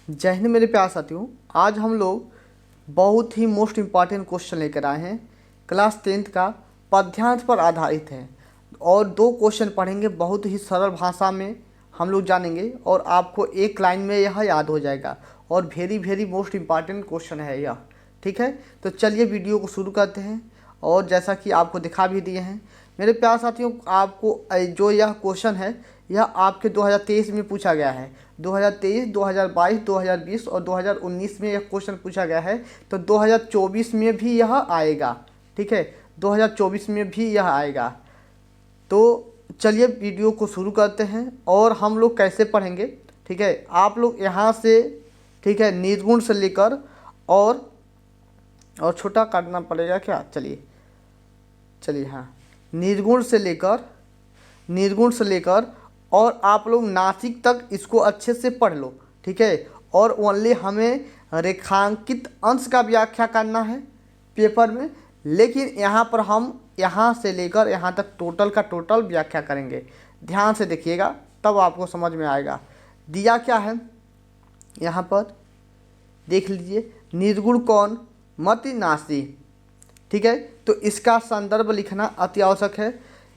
जय हिंद मेरे प्यारे साथियों। आज हम लोग बहुत ही मोस्ट इम्पॉर्टेंट क्वेश्चन लेकर आए हैं। क्लास 10th का पद्यांश पर आधारित है और दो क्वेश्चन पढ़ेंगे, बहुत ही सरल भाषा में हम लोग जानेंगे और आपको एक लाइन में यह याद हो जाएगा और वेरी मोस्ट इम्पॉर्टेंट क्वेश्चन है यह। ठीक है, तो चलिए वीडियो को शुरू करते हैं। और जैसा कि आपको दिखा भी दिए हैं मेरे प्यारे साथियों, आपको जो यह क्वेश्चन है यह आपके 2023 में पूछा गया है। 2023, 2022, 2020 और 2019 में यह क्वेश्चन पूछा गया है, तो 2024 में भी यह आएगा। ठीक है, 2024 में भी यह आएगा। तो चलिए वीडियो को शुरू करते हैं। और हम लोग कैसे पढ़ेंगे, ठीक है, आप लोग यहाँ से, ठीक है, निर्गुण से लेकर और छोटा काटना पड़ेगा क्या, चलिए हाँ, निर्गुण से लेकर और आप लोग नासिक तक इसको अच्छे से पढ़ लो। ठीक है, और ओनली हमें रेखांकित अंश का व्याख्या करना है पेपर में, लेकिन यहाँ पर हम यहाँ से लेकर यहाँ तक टोटल का टोटल व्याख्या करेंगे। ध्यान से देखिएगा तब आपको समझ में आएगा। दिया क्या है यहाँ पर देख लीजिए, निर्गुण कौन मत नासी। ठीक है, तो इसका संदर्भ लिखना अति आवश्यक है।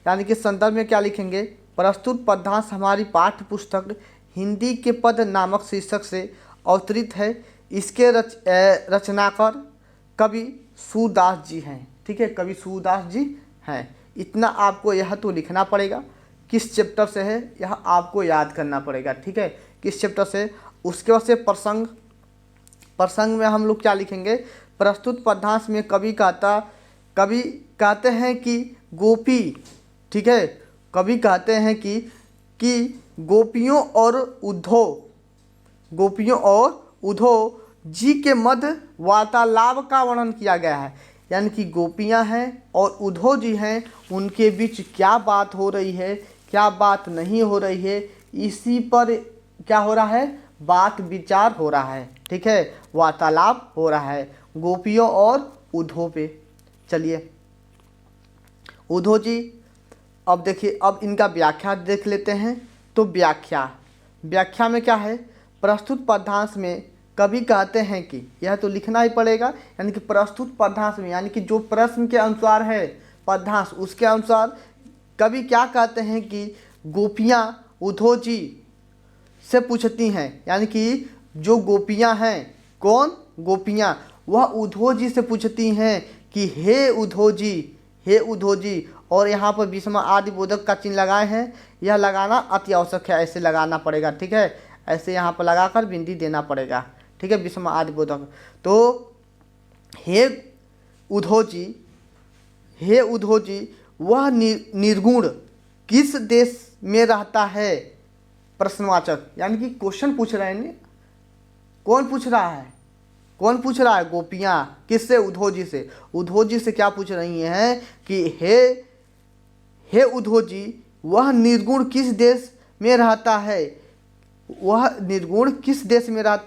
यानी कि संदर्भ में क्या लिखेंगे, प्रस्तुत पद्यांश हमारी पाठ्य पुस्तक हिंदी के पद नामक शीर्षक से अवतरित है। इसके रचनाकार कवि सूरदास जी हैं। ठीक है, कवि सूरदास जी हैं। इतना आपको यह तो लिखना पड़ेगा। किस चैप्टर से है यह आपको याद करना पड़ेगा। ठीक है, किस चैप्टर से। उसके बाद से प्रसंग में हम लोग क्या लिखेंगे, प्रस्तुत पद्यांश में कवि कहते हैं कि गोपी, ठीक है, कवि कहते हैं कि गोपियों और उद्धव जी के मध्य वार्तालाप का वर्णन किया गया है। यानी कि गोपियां हैं और उद्धव जी हैं, उनके बीच क्या बात हो रही है, क्या बात नहीं हो रही है, इसी पर क्या हो रहा है, बात विचार हो रहा है। ठीक है, वार्तालाप हो रहा है गोपियों और उद्धव पे। चलिए उद्धव जी, अब देखिए, अब इनका व्याख्या देख लेते हैं। तो व्याख्या में क्या है, प्रस्तुत पद्यांश में कवि कहते हैं कि, यह तो लिखना ही पड़ेगा। यानी कि प्रस्तुत पद्यांश में, यानी कि जो प्रश्न के अनुसार है पद्यांश, उसके अनुसार कवि क्या कहते हैं कि गोपियाँ उद्धव जी से पूछती हैं। यानी कि जो गोपियाँ हैं, कौन गोपियाँ, वह उद्धव जी से पूछती हैं कि हे उद्धव जी। और यहाँ पर विस्मय आदि बोधक का चिन्ह लगाए हैं, यह लगाना अति आवश्यक है। ऐसे लगाना पड़ेगा। ठीक है, ऐसे यहाँ पर लगाकर बिंदी देना पड़ेगा। ठीक है, विस्मय आदि बोधक। तो हे उद्धव जी वह निर्गुण किस देश में रहता है, प्रश्नवाचक। यानी कि क्वेश्चन पूछ रहे हैं। कौन पूछ रहा है, गोपियाँ। किससे, उद्धव जी से क्या पूछ रही हैं कि हे उद्धव जी, वह निर्गुण किस देश में रहता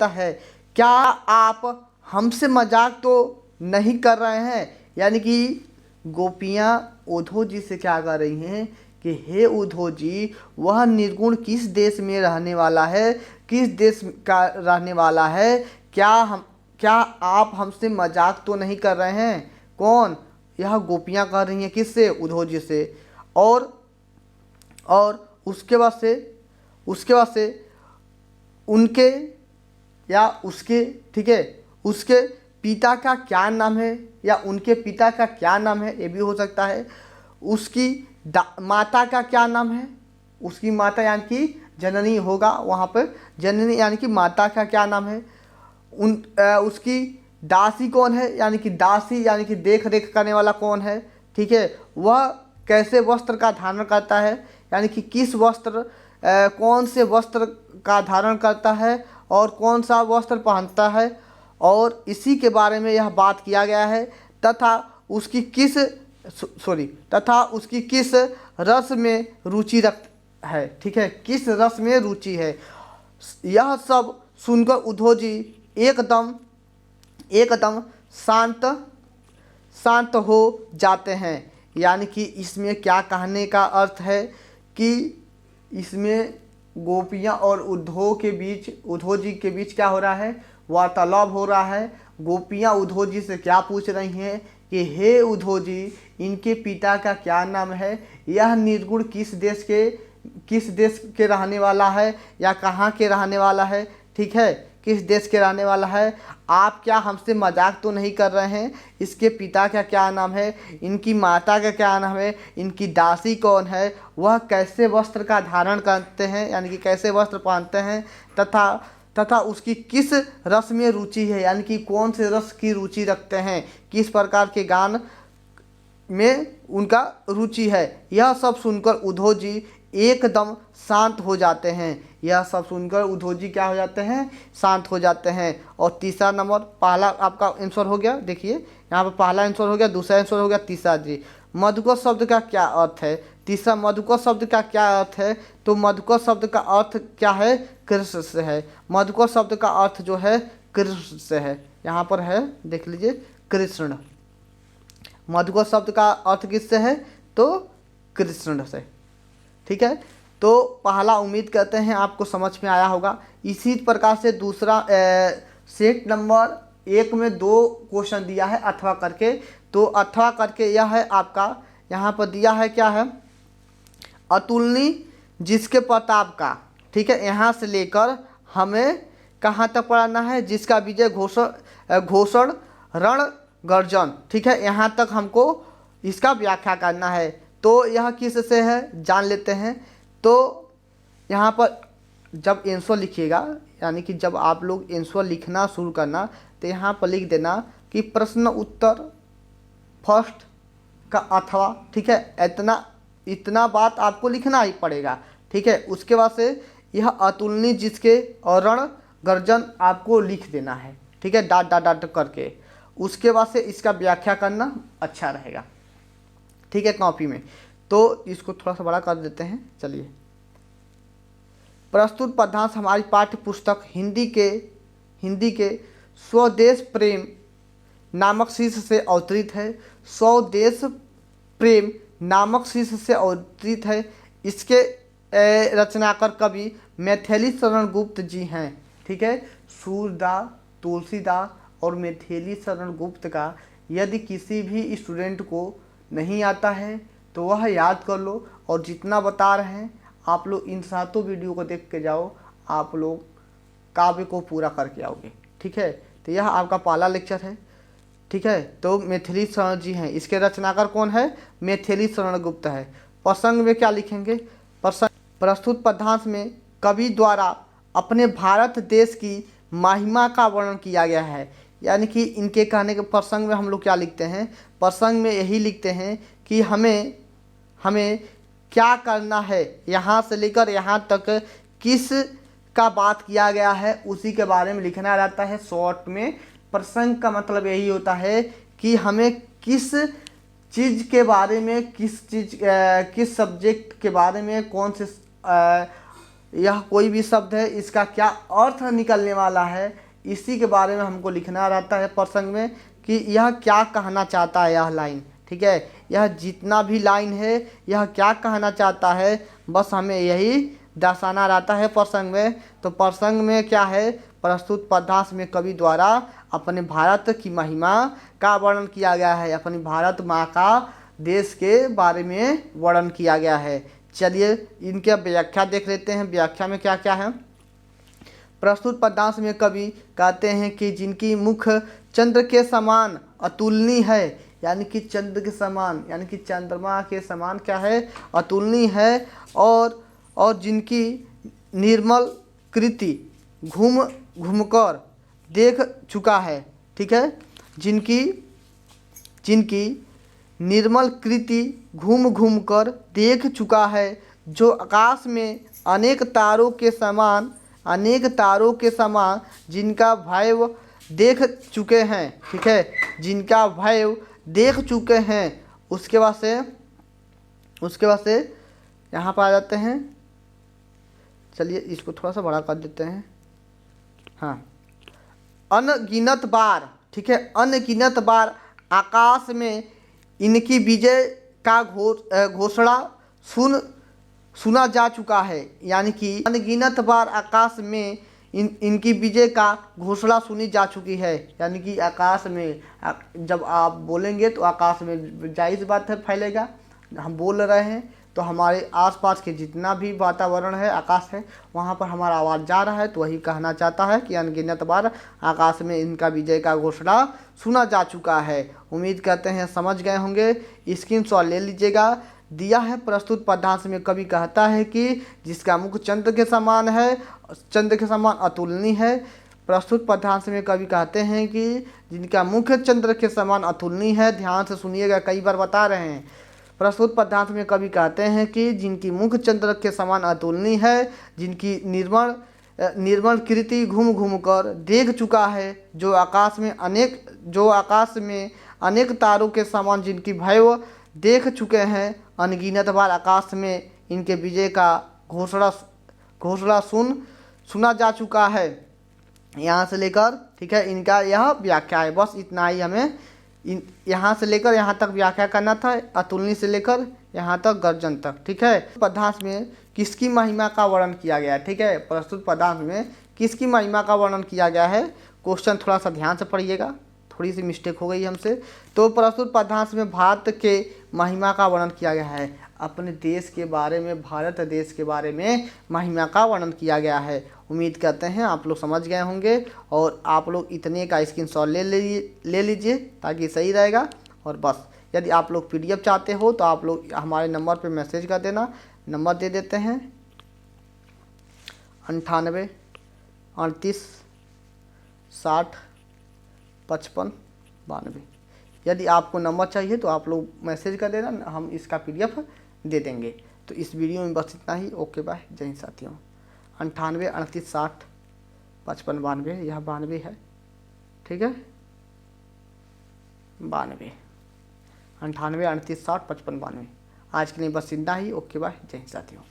है, क्या आप हमसे मजाक तो नहीं कर रहे हैं। यानी कि गोपियाँ उद्धव जी से क्या कर रही हैं कि हे उद्धव जी, वह निर्गुण किस देश में रहने वाला है, किस देश का रहने वाला है, क्या आप हमसे मजाक तो नहीं कर रहे हैं। कौन, यह गोपियाँ कर रही हैं किससे, उद्धव जी से। और उसके बाद से उनके या उसके, ठीक है, उसके पिता का क्या नाम है या उनके पिता का क्या नाम है, ये भी हो सकता है। उसकी माता का क्या नाम है, उसकी माता यानी कि जननी होगा वहाँ पर, जननी यानी कि माता का क्या नाम है। उसकी दासी कौन है, यानी कि दासी यानी कि देख रेख करने वाला कौन है। ठीक है, वह कैसे वस्त्र का धारण करता है, यानी कि किस वस्त्र, कौन से वस्त्र का धारण करता है और कौन सा वस्त्र पहनता है, और इसी के बारे में यह बात किया गया है। तथा उसकी किस रस में रुचि है। ठीक है, किस रस में रुचि है। यह सब सुनकर उद्धव जी एकदम शांत हो जाते हैं। यानी कि इसमें क्या कहने का अर्थ है कि इसमें गोपियाँ और उद्धव जी के बीच क्या हो रहा है, वार्तालाप हो रहा है। गोपियाँ उद्धव जी से क्या पूछ रही हैं कि हे उद्धव जी, इनके पिता का क्या नाम है, यह निर्गुण किस देश के रहने वाला है या कहाँ के रहने वाला है, ठीक है, किस देश के रहने वाला है। आप क्या हमसे मजाक तो नहीं कर रहे हैं। इसके पिता का क्या नाम है, इनकी माता का क्या नाम है, इनकी दासी कौन है, वह कैसे वस्त्र का धारण करते हैं यानी कि कैसे वस्त्र पहनते हैं, तथा उसकी किस रस में रुचि है यानी कि कौन से रस की रुचि रखते हैं, किस प्रकार के गान में उनका रुचि है। यह सब सुनकर उद्धव जी एकदम शांत हो जाते हैं। यह सब सुनकर उद्धव जी क्या हो जाते हैं, शांत हो जाते हैं। और तीसरा नंबर, पहला आपका आंसर हो गया, देखिए यहाँ पर पहला आंसर हो गया, दूसरा आंसर हो गया, तीसरा जी। मधुकर शब्द का क्या अर्थ है, तीसरा मधुकर शब्द का क्या अर्थ है, तो मधुकर शब्द का अर्थ क्या है, कृष्ण से है। मधुकर शब्द का अर्थ जो है कृष्ण से है, यहाँ पर है देख लीजिए कृष्ण। मधुकर शब्द का अर्थ किससे है, तो कृष्ण से, ठीक है। तो पहला उम्मीद करते हैं आपको समझ में आया होगा। इसी प्रकार से दूसरा सेट नंबर 1 में 2 क्वेश्चन दिया है अथवा करके। तो अथवा करके यह है आपका, यहाँ पर दिया है क्या है, अतुलनीय जिसके प्रताप का, ठीक है, यहाँ से लेकर हमें कहाँ तक पढ़ाना है, जिसका विजय घोषण रण गर्जन, ठीक है, यहाँ तक हमको इसका व्याख्या करना है। तो यह किस से है जान लेते हैं। तो यहाँ पर जब आंसर लिखिएगा यानी कि जब आप लोग आंसर लिखना शुरू करना, तो यहाँ पर लिख देना कि प्रश्न उत्तर फर्स्ट का अथवा, ठीक है, इतना बात आपको लिखना ही पड़ेगा, ठीक है। उसके बाद से यह अतुलनीय जिसके और रण गर्जन आपको लिख देना है, ठीक है, डाट डाट डाट करके। उसके बाद से इसका व्याख्या करना अच्छा रहेगा, ठीक है, कॉपी में। तो इसको थोड़ा सा बड़ा कर देते हैं, चलिए। प्रस्तुत पद्यांश हमारी पाठ्य पुस्तक हिंदी के स्वदेश प्रेम नामक शीर्ष से अवतरित है। स्वदेश प्रेम नामक शीर्ष से अवतरित है। इसके रचनाकार कवि मैथिली शरण गुप्त जी हैं, ठीक है। सूरदास, तुलसीदास और मैथिली शरण गुप्त का यदि किसी भी स्टूडेंट को नहीं आता है तो वह याद कर लो, और जितना बता रहे हैं आप लोग इन 7 वीडियो को देख के जाओ, आप लोग काव्य को पूरा करके आओगे, ठीक है। तो यह आपका पहला लेक्चर है, ठीक है। तो मैथिली शरण जी हैं, इसके रचनाकार कौन है, मैथिली शरण गुप्त है। प्रसंग में क्या लिखेंगे, प्रस्तुत पद्यांश में कवि द्वारा अपने भारत देश की महिमा का वर्णन किया गया है। यानी कि इनके कहने के प्रसंग में हम लोग क्या लिखते हैं, प्रसंग में यही लिखते हैं कि हमें क्या करना है, यहाँ से लेकर यहाँ तक किस का बात किया गया है उसी के बारे में लिखना रहता है शॉर्ट में। प्रसंग का मतलब यही होता है कि हमें किस चीज़ के बारे में, किस सब्जेक्ट के बारे में, कौन से यह कोई भी शब्द है इसका क्या अर्थ निकलने वाला है, इसी के बारे में हमको लिखना रहता है प्रसंग में कि यह क्या कहना चाहता है, यह लाइन, ठीक है, यह जितना भी लाइन है यह क्या कहना चाहता है, बस हमें यही दर्शाना रहता है प्रसंग में। तो प्रसंग में क्या है, प्रस्तुत पद्यांश में कवि द्वारा अपने भारत की महिमा का वर्णन किया गया है, अपनी भारत माँ का देश के बारे में वर्णन किया गया है। चलिए इनके व्याख्या देख लेते हैं, व्याख्या में क्या क्या है। प्रस्तुत पद्यांश में कवि कहते हैं कि जिनकी मुख चंद्र के समान अतुलनीय है, यानी कि चंद्र के समान यानी कि चंद्रमा के समान क्या है, अतुलनीय है, और जिनकी निर्मल कृति घूम घूमकर देख चुका है, ठीक है, जिनकी निर्मल कृति घूम घूम कर देख चुका है, जो आकाश में अनेक तारों के समान जिनका भैव देख चुके हैं, ठीक है, जिनका भैव देख चुके हैं। उसके बाद से यहाँ पर आ जाते हैं, चलिए इसको थोड़ा सा बड़ा कर देते हैं, हाँ। अनगिनत बार, ठीक है, अनगिनत बार आकाश में इनकी विजय का घोषणा सुना जा चुका है, यानी कि अनगिनत बार आकाश में इनकी विजय का घोषणा सुनी जा चुकी है। यानी कि आकाश में जब आप बोलेंगे तो आकाश में जाहिर बात है फैलेगा। हम बोल रहे हैं तो हमारे आसपास के जितना भी वातावरण है, आकाश है, वहाँ पर हमारा आवाज़ जा रहा है। तो वही कहना चाहता है कि अनगिनत बार आकाश में इनका विजय का घोषणा सुना जा चुका है। उम्मीद करते हैं समझ गए होंगे। स्क्रीनशॉट ले लीजिएगा। दिया है प्रस्तुत पद्यांश में कवि कहता है कि जिसका मुख चंद्र के समान है, चंद्र के समान अतुलनीय है। प्रस्तुत पद्यांश में कवि कहते हैं कि जिनका मुख चंद्र के समान अतुलनीय है। ध्यान से सुनिएगा, कई बार बता रहे हैं। प्रस्तुत पद्यांश में कवि कहते हैं कि जिनकी मुख चंद्र के समान अतुलनीय है, जिनकी निर्मल कृति घूम घूम कर देख चुका है, जो आकाश में अनेक तारों के समान जिनकी भैव देख चुके हैं। अनगिनत बार आकाश में इनके विजय का घोषणा सुना जा चुका है। यहाँ से लेकर, ठीक है, इनका यह व्याख्या है। बस इतना ही हमें यहाँ से लेकर यहाँ तक व्याख्या करना था, अतुलनीय से लेकर यहाँ तक गर्जन तक। ठीक है, पद्यांश में किसकी महिमा का वर्णन किया गया है? ठीक है, प्रस्तुत पद्यांश में किसकी महिमा का वर्णन किया गया है? क्वेश्चन थोड़ा सा ध्यान से पढ़िएगा, थोड़ी सी मिस्टेक हो गई हमसे। तो प्रस्तुत पद्यांश में भारत के महिमा का वर्णन किया गया है। अपने देश के बारे में, भारत देश के बारे में महिमा का वर्णन किया गया है। उम्मीद करते हैं आप लोग समझ गए होंगे और आप लोग इतने का स्क्रीनशॉट ले लीजिए ताकि सही रहेगा। और बस यदि आप लोग PDF चाहते हो तो आप लोग हमारे नंबर पे मैसेज कर देना। नंबर दे देते हैं 98 38 60 55 92। यदि आपको नंबर चाहिए तो आप लोग मैसेज कर देना, हम इसका PDF दे देंगे। तो इस वीडियो में बस इतना ही। ओके बाय, जय हिंद साथियों। 98 38 60 55 92, यह 92 है। ठीक है, 92 98 38 60 55 92। आज के लिए बस इतना ही। ओके बाय, जय हिंद साथियों।